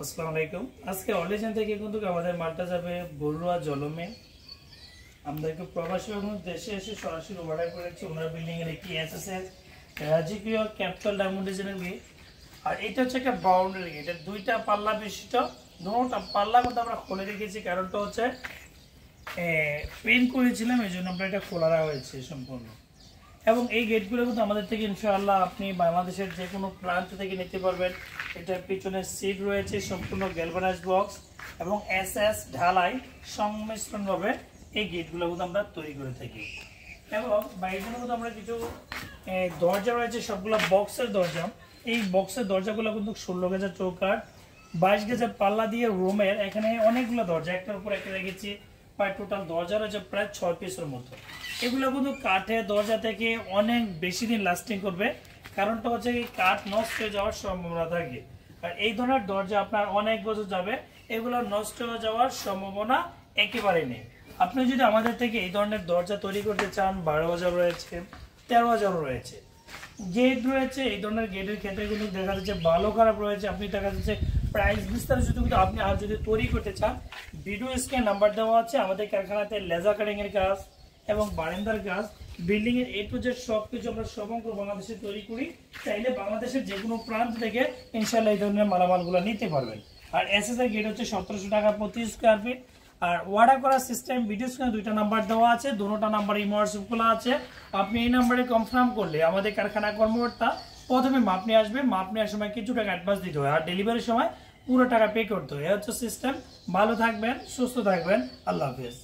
আসসালামু আলাইকুম। আজকে অলিশন থেকে কিন্তু আমাদের মালটা যাবে বড়ুয়া জলমে। আমাদেরকে প্রবাসী দেশে এসে সরাসরি অর্ডার করেছি ওনার বিল্ডিং এর একটি এসএসএস রাজকীয় ক্যাপিটাল ডায়মন্ড ডিজাইনের গেট। আর এটা হচ্ছে একটা বাউন্ডারি গেট, এটা দুইটা পাল্লা বিশিষ্ট। দুটোটা পাল্লা কিন্তু আমরা খুলে রেখেছি, কারণটা হচ্ছে পেন করেছিলাম, এই জন্য আমরা এটা খোলা রাখা হয়েছে সম্পূর্ণ। এবং এই গেটগুলো কিন্তু আমাদের থেকে ইনশাআল্লাহ আপনি বাংলাদেশের যে কোনো প্রান্ত থেকে নিতে পারবেন। এটার পিছনে সিট রয়েছে, সম্পূর্ণ গ্যালভানাইজড বক্স এবং এসএস ঢালাই সংমিশ্রণভাবে এই গেটগুলো কিন্তু আমরা তৈরি করে থাকি। এবং বাইরের মধ্যে আমরা কিছু দরজা রয়েছে, সবগুলো বক্সের দরজা। এই বক্সের দরজাগুলো কিন্তু 16 গেজের চৌকাঠ, 22 গেজের পাল্লা দিয়ে রুমের এখানে অনেকগুলো দরজা একটার উপর একটা রেখেছি। প্রায় টোটাল দরজা রয়েছে প্রায় 6 পিসের মতো। এগুলো কিন্তু কাঠের দরজা থেকে অনেক বেশি দিন লাস্টিং করবে, কারণটা হচ্ছে এই কাঠ নষ্ট হয়ে যাওয়ার সম্ভাবনা থাকে। আর এই ধরনের দরজা আপনার অনেক বছর যাবে, এগুলো নষ্ট হয়ে যাওয়ার সম্ভাবনা একেবারেই নেই। আপনি যদি আমাদের থেকে এই ধরনের দরজা তৈরি করতে চান, 12,000 রয়েছে, 13,000 রয়েছে, গেট রয়েছে। এই ধরনের গেটের ক্ষেত্রে কিন্তু দেখা যাচ্ছে ভালো খারাপ রয়েছে। আপনি দেখা যাচ্ছে প্রাইস বিস্তারিত কিন্তু আপনি আর যদি তৈরি করতে চান, ভিডিও স্ক্রিনে নাম্বার দেওয়া আছে। আমাদের কারখানাতে লেজার কাটিং এর কাজ এবং বারান্দার কাজ, বিল্ডিং এর A to Z সবকিছু আমরা সমগ্র বাংলাদেশে তৈরি করি। চাইলে বাংলাদেশের যে কোনো প্রান্ত থেকে ইনশাআল্লাহ এই ধরনের মালামালগুলো নিতে পারবেন। আর এসএসআই গেট হচ্ছে 1700 টাকা প্রতি স্কয়ার ফিট। আর অর্ডার করার সিস্টেম ভিডিও স্ক্রিনে দুইটা নাম্বার দেওয়া আছে, দুটোটা নাম্বার ইমো হোয়াটসঅ্যাপ খোলা আছে। আপনি এই নাম্বারে কনফার্ম করলে আমাদের কারখানা কর্মকর্তা প্রথমে মাপ নিয়ে আসবে। মাপ নেওয়ার সময় কিছু টাকা অ্যাডভান্স দিতে হয়, আর ডেলিভারির সময় পুরো টাকা পে করতে হয়। এই হচ্ছে সিস্টেম। ভালো থাকবেন, সুস্থ থাকবেন, আল্লাহ হাফেজ।